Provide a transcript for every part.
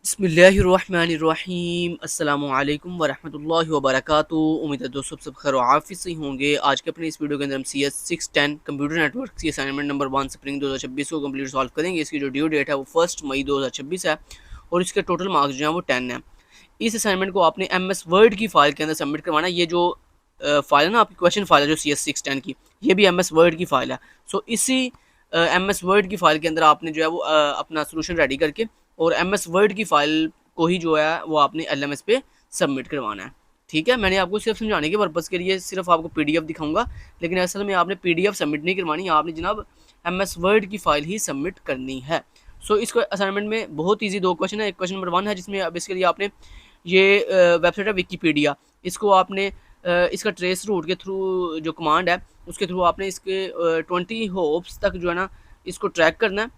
बिस्मिल्लाहिर्रहमानिर्रहीम अस्सलामुअलैकुम वरहमतुल्लाहि वबरकातुहू। उम्मीद है दोस्तों सब खैर आफिस से होंगे। आज के अपने इस वीडियो के अंदर हम CS 610 कंप्यूटर नेटवर्क की असाइनमेंट नंबर 1 स्प्रिंग 2026 को कंप्लीट सॉल्व करेंगे। इसकी जो ड्यू डेट है वो 1 मई 2026 है और इसके टोटल मार्क्स जो हैं वो 10 है। इस असाइनमेंट को आपने MS वर्ड की फाइल के अंदर सबमिट करवाना है। ये जो फाइल है ना आपकी क्वेश्चन फाइल है जो CS 610 की, ये भी MS वर्ड की फाइल है। सो इसी MS वर्ड की फाइल के अंदर आपने जो है वो अपना सोल्यूशन रेडी करके और MS वर्ड की फाइल को ही जो है वो आपने LMS पे सबमिट करवाना है। ठीक है, मैंने आपको सिर्फ समझाने के पर्पज़ के लिए सिर्फ आपको PDF दिखाऊंगा, लेकिन असल में आपने PDF सबमिट नहीं करवानी, आपने जनाब MS वर्ड की फाइल ही सबमिट करनी है। सो इसको असाइनमेंट में बहुत ईजी दो क्वेश्चन है। एक क्वेश्चन नंबर 1 है जिसमें अब इसके लिए आपने ये वेबसाइट है विकीपीडिया, इसको आपने इसका ट्रेस रूट के थ्रू जो कमांड है उसके थ्रू आपने इसके 20 होप्स तक जो है ना इसको ट्रैक करना है।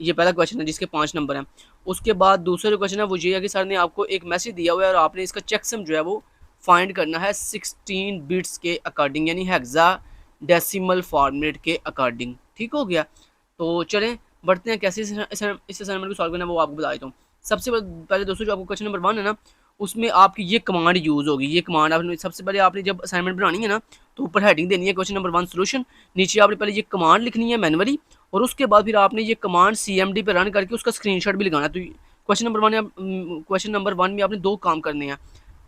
ये पहला क्वेश्चन है जिसके 5 नंबर हैं। उसके बाद दूसरा जो क्वेश्चन है वो ये है कि सर ने आपको एक मैसेज दिया हुआ है और आपने इसका चेकसम जो है वो फाइंड करना है 16 बिट्स के अकॉर्डिंग, यानी हेक्सा डेसिमल फॉर्मेट के अकॉर्डिंग। ठीक हो गया, तो चलें बढ़ते हैं कैसे इस असाइनमेंट को सॉल्व करना है वो आपको बता देता हूँ। सबसे पहले दोस्तों जो आपको क्वेश्चन नंबर 1 है ना उसमें आपकी ये कमांड यूज़ होगी। ये कमांड आपने सबसे पहले आपने जब असाइनमेंट बनानी है ना तो ऊपर हेडिंग देनी है क्वेश्चन नंबर 1 सोल्यूशन, नीचे आपने पहले ये कमांड लिखनी है मैनुअली और उसके बाद फिर आपने ये कमांड CMD पे रन करके उसका स्क्रीनशॉट भी लगाना है। तो क्वेश्चन नंबर 1 में आपने दो काम करने हैं।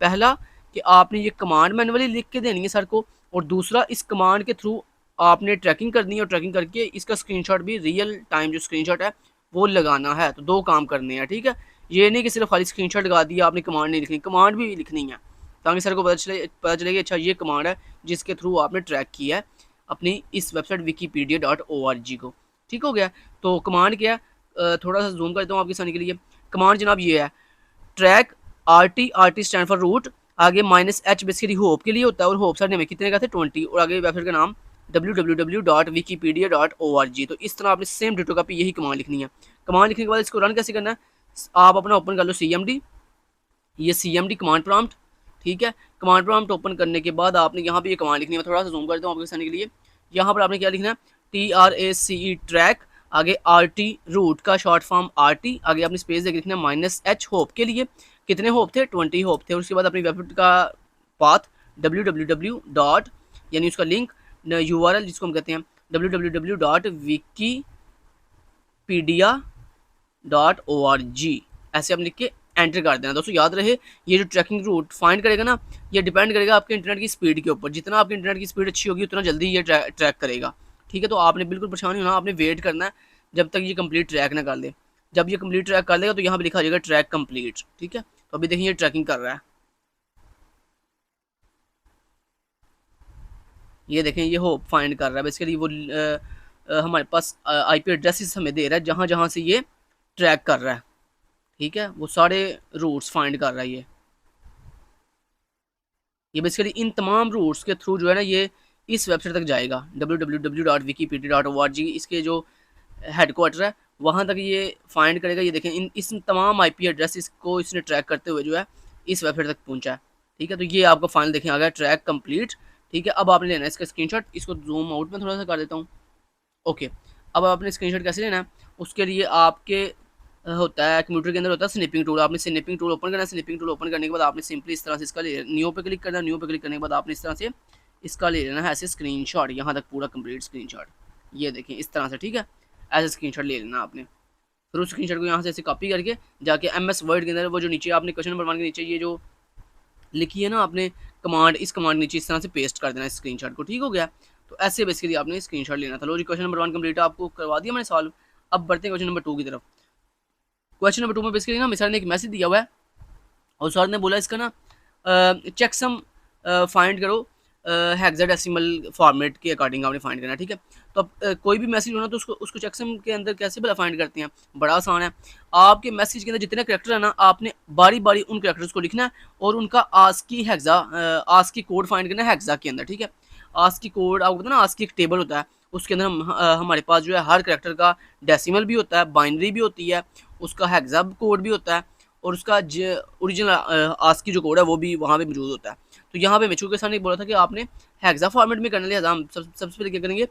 पहला कि आपने ये कमांड मैनुअली लिख के देनी है सर को, और दूसरा इस कमांड के थ्रू आपने ट्रैकिंग करनी है और ट्रैकिंग करके इसका स्क्रीनशॉट भी रियल टाइम जो स्क्रीनशॉट है वो लगाना है। तो दो काम करने हैं, ठीक है। ये नहीं कि सिर्फ खाली स्क्रीनशॉट लगा दिया आपने, कमांड नहीं लिखनी, कमांड भी लिखनी है ताकि सर को पता चले कि अच्छा ये कमांड है जिसके थ्रू आपने ट्रैक किया है अपनी इस वेबसाइट wikipedia.org को। ठीक हो गया, तो कमांड क्या है, थोड़ा सा जूम करता हूँ आपके सामने के लिए। कमांड जनाब ये है track RT stand for route, आगे -H बेसिकली होप के लिए होता है और होप सर ने हमें कितने का थे 20, और आगे वेबसाइट का नाम www.wikipedia.org। तो इस तरह आपने सेम डिटो कॉपी यही कमांड लिखनी है। कमांड लिखने के बाद इसको रन कैसे करना है, आप अपना ओपन कर लो CMD, ये CMD कमांड प्रॉम्प्ट। ठीक है, कमांड प्रॉम्प्ट ओपन करने के बाद आपने यहाँ पे ये कमांड लिखनी है। मैं थोड़ा सा जूम करता हूँ आपके सामने के लिए। यहाँ पर आपने क्या लिखना है TRACE ट्रैक, आगे RT रूट का शॉर्ट फॉर्म RT, आगे आपने स्पेस देकर लिखना है -H होप के लिए, कितने होप थे 20 होप थे। और उसके बाद अपनी वेबसाइट का पाथ www. यानी उसका लिंक URL जिसको हम कहते हैं www.wikipedia.org, ऐसे आप लिख के एंटर कर देना। दोस्तों याद रहे ये जो ट्रैकिंग रूट फाइंड करेगा ना ये डिपेंड करेगा आपके इंटरनेट की स्पीड के ऊपर। जितना आपके इंटरनेट की स्पीड अच्छी होगी उतना जल्दी ये ट्रैक करेगा। ठीक है, तो आपने बिल्कुल परेशान नहीं होना, आपने वेट करना है जब तक ये कंप्लीट ट्रैक ना कर ले। जब ये कंप्लीट ट्रैक कर लेगा तो यहाँ पे लिखा जाएगा ट्रैक कंप्लीट। ठीक है, तो अभी देखिए ये ट्रैकिंग कर रहा है, ये देखें ये होप फाइंड कर रहा है। बेसिकली वो हमारे पास IP एड्रेसेस हमें दे रहा है जहाँ जहाँ से ये ट्रैक कर रहा है। ठीक है, वो सारे रूट्स फाइंड कर रहा है। ये बेसिकली इन तमाम रूट्स के थ्रू जो है ना ये इस वेबसाइट तक जाएगा www.wikipedia.org, इसके जो हेडक्वार्टर है वहाँ तक ये फाइंड करेगा। ये देखें इस तमाम IP एड्रेस को इसने ट्रैक करते हुए जो है इस वेबसाइट तक पहुँचा है। ठीक है, तो ये आपका फाइनल देखें आ गया ट्रैक कंप्लीट। ठीक है, अब आपने लेना है इसका स्क्रीनशॉट। इसको जूम आउट में थोड़ा सा कर देता हूँ। ओके, अब आपने स्क्रीनशॉट कैसे लेना है, उसके लिए आपके होता है कंप्यूटर के अंदर होता है स्निपिंग टूल। आपने स्निपिंग टूल ओपन करना है। स्निपिंग टूल ओपन करने के बाद आपने सिंपली इस तरह से इसका न्यू पे क्लिक करना है। न्यू पे क्लिक करने के बाद आपने इस तरह से इसका ले लेना है ऐसे स्क्रीनशॉट, यहाँ तक पूरा कंप्लीट स्क्रीनशॉट। ये देखें इस तरह से, ठीक है, ऐसे स्क्रीनशॉट ले लेना आपने। फिर उस स्क्रीनशॉट को यहाँ से ऐसे कॉपी करके जाके MS वर्ड के अंदर वो जो नीचे आपने क्वेश्चन नंबर 1 के नीचे ये जो लिखी है ना आपने कमांड, इस कमांड नीचे इस तरह से पेस्ट कर देना है स्क्रीनशॉट को। ठीक हो गया, तो ऐसे बेसिकली आपने स्क्रीनशॉट लेना था। लो जी, क्वेश्चन नंबर 1 कंप्लीट आपको करवा दिया मैंने सॉल्व। अब बढ़ते हैं क्वेश्चन नंबर 2 की तरफ। क्वेश्चन नंबर 2 में बेसिकली ना सर ने एक मैसेज दिया हुआ है और सर ने बोला इसका ना चेक सम फाइंड करो हेक्साडेसिमल फॉर्मेट के अकॉर्डिंग आपने फाइंड करना है। ठीक है, तो अब कोई भी मैसेज होना तो उसको चेकसम के अंदर कैसे भला फाइंड करते हैं, बड़ा आसान है। आपके मैसेज के अंदर जितने करैक्टर है ना आपने बारी बारी उन करैक्टर्स को लिखना है और उनका आस्की कोड फाइंड करना है हेक्सा के अंदर। ठीक है, आस्की कोड आपको पता ना, आस्की एक टेबल होता है उसके अंदर हमारे पास जो है हर करैक्टर का डेसिमल भी होता है, बाइनरी भी होती है, उसका हेक्सा कोड भी होता है और उसका ओरिजिनल आस्की जो कोड है वो भी वहाँ पे मौजूद होता है। तो यहाँ पे मिचू के सामने बोला था कि आपने हेक्सा फॉर्मेट में करने लिहाजा हम सबसे पहले क्या करेंगे, ये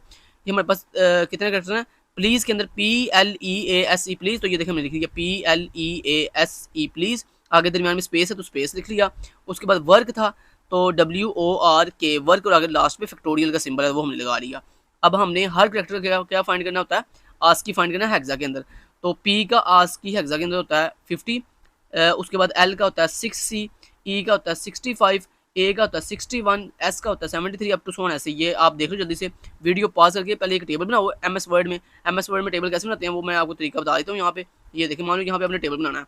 हमारे पास कितने करैक्टर हैं प्लीज़ के अंदर PLEASE प्लीज़, तो ये देखिए हमने लिख लिया PLEASE प्लीज़, आगे दरमियान में स्पेस है तो स्पेस लिख लिया। उसके बाद वर्क था तो WORK वर्क, और आगे लास्ट में फैक्टोरियल का सिंबल है वो हमने लगा लिया। अब हमने हर करैक्टर क्या क्या फाइंड करना होता है, आस्की फाइंड करना है हेक्सा के अंदर। तो P का आस्की हेक्सा के अंदर होता है 50, उसके बाद L का होता है 6C, E का होता है 65, A का होता है 61, S का होता है 73 अप टू सो ऑन। ऐसे ये आप देख लो जल्दी से वीडियो पॉज करके पहले एक टेबल बनाओ MS वर्ड में। MS वर्ड में टेबल कैसे बनाते हैं वो मैं आपको तरीका बता देता हूँ। यहाँ पे ये देखिए, मान लो यहाँ पे आपने टेबल बनाना है,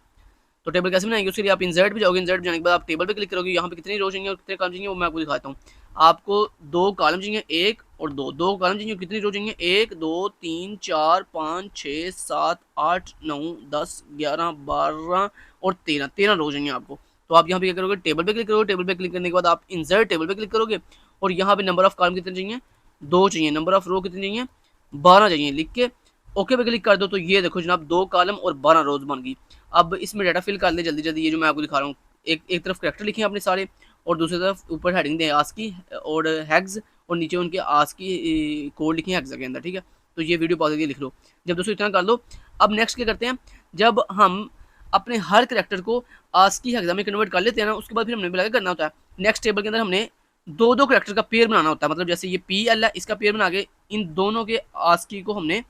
तो टेबल कैसे बनाएंगे, उसके लिए आप इंसर्ट पे जाओगे, इंसर्ट जाने के बाद आप टेबल पे क्लिक करोगे, यहाँ पे कितनी रो चाहिए और कितने कॉलम चाहिए वो मैं आपको दिखाता हूँ। आपको 2 कॉलम चाहिए, 1 और 2, 2 कॉलम चाहिए, कितनी रो चाहिए, 1 2 3 4 5 6 7 8 9 10 11 12 और 13 रो चाहिए आपको। तो आप यहाँ पे क्या करोगे, टेबल पे क्लिक करोगे, टेबल पे क्लिक करने के बाद आप इंसर्ट टेबल पे क्लिक करोगे और यहाँ पे नंबर ऑफ कॉलम कितने चाहिए, 2 चाहिए, नंबर ऑफ रो कितनी चाहिए, 12 चाहिए, लिख के ओके पे क्लिक कर दो। तो ये देखो जनाब 2 कॉलम और 12 रोज बन गई। अब इसमें डाटा फिल कर ले जल्दी जल्दी, ये जो मैं आपको दिखा रहा हूँ। एक तरफ करैक्टर लिखे अपने सारे और दूसरी तरफ ऊपर हेडिंग दें आस्की और हैग्स, और नीचे उनके आस्की कोड लिखे हैं हेक्सा के अंदर, ठीक है। तो ये वीडियो पॉज करके लिख लो। जब दोस्तों इतना कर लो, अब नेक्स्ट क्या करते हैं, जब हम अपने हर करैक्टर को आस्की हेक्सा में कन्वर्ट कर लेते हैं ना, उसके बाद फिर हमने क्या करना होता है, नेक्स्ट टेबल के अंदर हमने 2 करैक्टर का पेयर बनाना होता है। मतलब जैसे ये PL है, इसका पेयर बना के इन दोनों के आस्की को हमने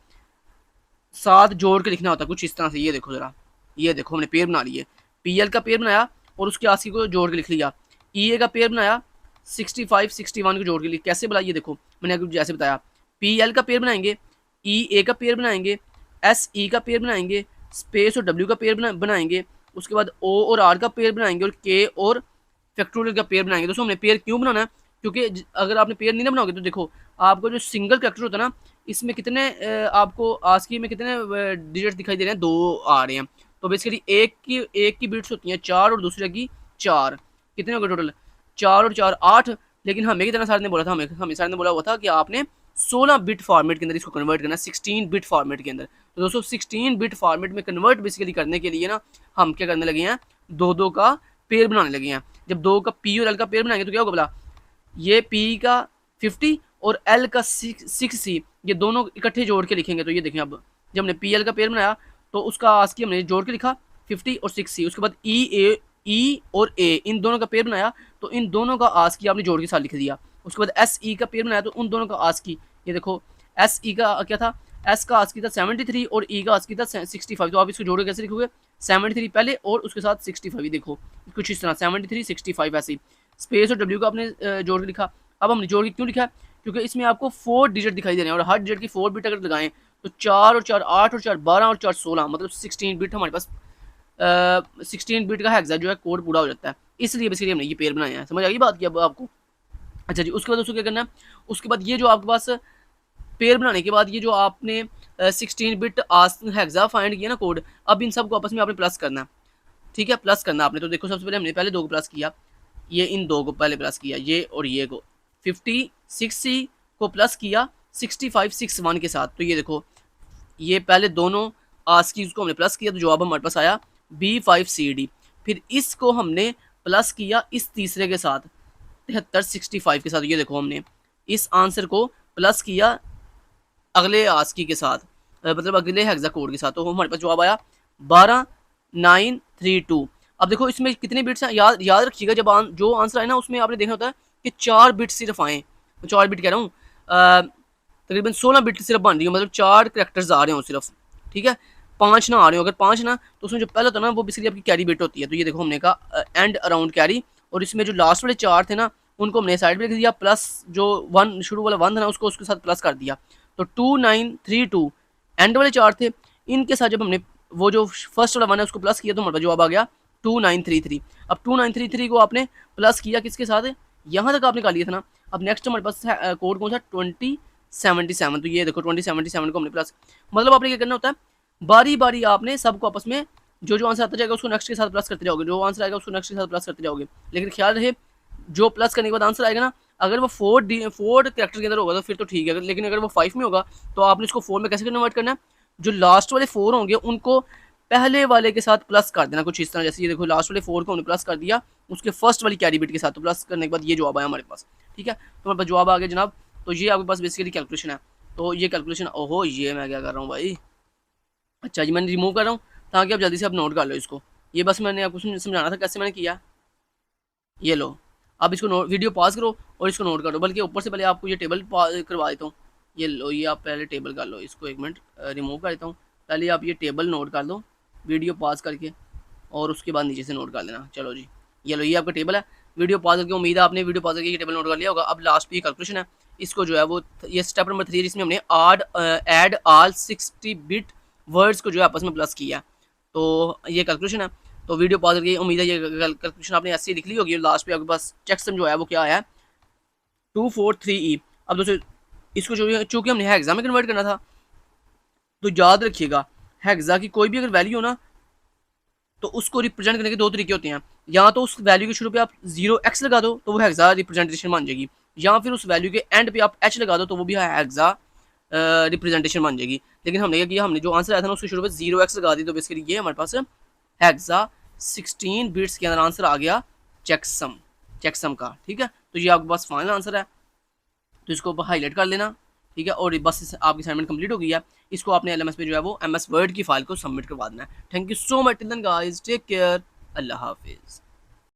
साथ जोड़ के लिखना होता है कुछ इस तरह से। ये देखो जरा, ये देखो हमने पेयर बना लिए, PL का पेयर बनाया और उसके आस्की को जोड़ के लिख लिया। EA का पेयर बनाया 65 61 को जोड़ के लिख, कैसे बनाया ये देखो मैंने आपको जैसे बताया। PL का पेयर बनाएंगे, EA का पेयर बनाएंगे, SE का पेयर बनाएंगे, स्पेस और W का पेयर बनाएंगे, उसके बाद O और R का पेयर बनाएंगे और K और फैक्टोरियल का पेयर बनाएंगे। दोस्तों हमने पेयर क्यों बनाना है, क्योंकि अगर आपने पेयर नहीं ना बनाओगे तो देखो आपको जो सिंगल कैरेक्टर होता है ना, इसमें कितने आपको आस्की में कितने डिजिट दिखाई दे रहे हैं, 2 आ रहे हैं। तो बेसिकली एक की बिट्स होती हैं 4 और दूसरे की 4, कितने हो गए टोटल, 4 और 4 8। लेकिन हमें कितना सर ने बोला था, हमें सर ने बोला हुआ था कि आपने 16 बिट फॉर्मेट के अंदर इसको कन्वर्ट करना है, 16 बिट फॉर्मेट के अंदर। तो दोस्तों 16 बिट फॉर्मेट में कन्वर्ट बेसिकली करने के लिए ना हम क्या करने लगे हैं, 2 का पेयर बनाने लगे हैं। जब 2 का P और L का पेयर बनाएंगे तो क्या होगा बोला, ये P का 50 और L का 6C, ये दोनों इकट्ठे जोड़ के लिखेंगे। तो ये देखें, अब जब हमने PL का पेयर बनाया तो उसका आस्की हमने जोड़ के लिखा 50 और 6C। उसके बाद E और A इन दोनों का पेयर बनाया तो इन दोनों का आस्की आपने जोड़ के साथ लिख दिया। उसके बाद SE का पेयर बनाया तो उन दोनों का आस्की, ये देखो SE का क्या था, S का आस्की था 73 और E का आस्की था 65। तो आप इसको जोड़ के कैसे लिखोगे, 73 पहले और उसके साथ 65, देखो कुछ इस तरह 73 65 ऐसे ही। स्पेस और W का आपने जोड़ के लिखा। अब हमने जोड़ के क्यों लिखा है, क्योंकि इसमें आपको 4 डिजिट दिखाई दे रहे हैं और हर डिजिट की 4 बिट अगर लगाएं तो 4 और 4 8 और 4 12 और 4 16, मतलब 16 बिट हमारे पास 16 बिट का हेक्सा जो है कोड पूरा हो जाता है। इसलिए बेसिकली हमने ये पेयर बनाए हैं। समझ आ गई बात की अब आपको। अच्छा जी, उसके बाद उसको क्या करना है, उसके बाद ये जो आपके पास पेयर बनाने के बाद ये जो आपने 16 बिट हेक्सा फाइंड किया ना कोड, अब इन सबको आपस में आपने प्लस करना है, ठीक है। प्लस करना आपने, तो देखो सबसे पहले हमने पहले 2 को प्लस किया, ये इन 2 को पहले प्लस किया, ये और ये को 56C को प्लस किया 65 61 के साथ। तो ये देखो ये पहले दोनों आस्कीज को हमने प्लस किया तो जवाब हमारे पास आया B5CD। फिर इसको हमने प्लस किया इस तीसरे के साथ 73 65 के साथ। ये देखो हमने इस आंसर को प्लस किया अगले आस्की के साथ, मतलब अगले हेक्सा कोड के साथ, तो हमारे पास जवाब आया 12932। अब देखो इसमें कितने बिट्स हैं, याद रखिएगा जब जो आंसर आए ना उसमें आपने देखना होता है कि 4 बिट सिर्फ आए, 4 बिट कह रहा हूँ, तकरीबन 16 बिट सिर्फ बन रही है, मतलब 4 करैक्टर्स आ रहे हो सिर्फ, ठीक है। 5 ना आ रहे हो, अगर 5 ना तो उसमें जो पहले होता है ना वो बेसिकली आपकी कैरी बिट होती है। तो ये देखो हमने कहा एंड अराउंड कैरी, और इसमें जो लास्ट वाले 4 थे ना उनको हमने साइड पे लिख दिया, प्लस जो 1 शुरू वाला 1 था ना उसको उसके साथ प्लस कर दिया। तो 2932 एंड वाले 4 थे, इनके साथ जब हमने वो जो फर्स्ट वाला 1 है उसको प्लस किया तो हमारा जवाब आ गया 2933। अब 2933 को आपने प्लस किया किसके साथ, यहाँ तक आपने कर लिया था ना। अब नेक्स्ट हमारे पास कोड कौन सा 2077। तो ये देखो 2077 को हमने प्लस, मतलब आपने क्या करना होता है, बारी बारी आपने सबको आपस में जो आंसर आता जाएगा उसको नेक्स्ट के साथ प्लस करते जाओगे, जो आंसर आएगा उसको नेक्स्ट के साथ प्लस करते जाओगे। लेकिन ख्याल रहे जो प्लस करने के बाद आंसर आएगा ना, अगर वो 4 कैरेक्टर के अंदर होगा तो फिर तो ठीक है, लेकिन अगर वो 5 में होगा तो आपने इसको 4 में कैसे कन्वर्ट करना है, जो लास्ट वाले 4 होंगे उनको पहले वाले के साथ प्लस कर देना कुछ इस तरह। जैसे ये देखो लास्ट वाले 4 को हमने प्लस कर दिया उसके फर्स्ट वाली कैरी बिट के साथ, तो प्लस करने के बाद ये जवाब आया हमारे पास, ठीक है। तो हमारे पास जवाब आ गया जनाब। तो ये आपके पास बेसिकली कैलकुलेशन है। तो ये कैलकुलेशन, ओहो ये मैं क्या कर रहा हूँ भाई, अच्छा जी मैंने रिमूव कर रहा हूँ ताकि आप जल्दी से आप नोट कर लो इसको। ये बस मैंने आपको समझाना था कैसे मैंने किया। ये लो, आप इसको नोट, वीडियो पॉज करो और इसको नोट करो, बल्कि ऊपर से पहले आपको ये टेबल करवा देता हूँ। ये लो, ये आप पहले टेबल कर लो, इसको एक मिनट रिमूव कर देता हूँ। पहले आप ये टेबल नोट कर लो वीडियो पॉज करके, और उसके बाद नीचे से नोट कर लेना। चलो जी, ये लो, ये आपका टेबल है। वीडियो पॉज करके, उम्मीद है आपने वीडियो पॉज करके ये टेबल नोट कर लिया होगा। अब लास्ट पे ये कैलकुलेशन है, इसको जो है वो, ये स्टेप नंबर 3 है जिसमें हमने ऐड ऑल 60 बिट वर्ड्स को जो है आपस में प्लस किया। तो ये कैलकुलेशन है। तो वीडियो पॉज करके, उम्मीद है ये कैलकुलेशन आपने ऐसे ही लिख ली होगी। लास्ट पे आपके पास चेकसम जो है वो क्या है, 243E। अब दोस्तों इसको जो, चूंकि हमने हेक्सा में कन्वर्ट करना था, तो याद रखिएगा हेक्सा की कोई भी अगर वैल्यू हो ना, तो उसको रिप्रेजेंट करने के दो तरीके होते हैं। या तो उस वैल्यू के शुरू पे आप 0x लगा दो तो वो हेक्सा रिप्रेजेंटेशन बन जाएगी, या फिर उस वैल्यू के एंड पे आप h लगा दो तो वो भी हेक्सा रिप्रेजेंटेशन बन जाएगी। लेकिन हमने क्या किया, हमने जो आंसर आया था ना उसके शुरू पे 0x लगा दी, तो बेसिकली ये हमारे पास हेक्सा 16 बिट्स के अंदर आंसर आ गया चेकसम का। ठीक है, तो ये आपके पास फाइनल आंसर है, तो इसको हाईलाइट कर लेना। ठीक है, और बस आपकी असाइनमेंट कंप्लीट हो गई है। इसको आपने LMS पे जो है वो MS वर्ड की फाइल को सबमिट करवा देना है। Thank you so much, till then guys, take care, अल्लाह हाफिज़।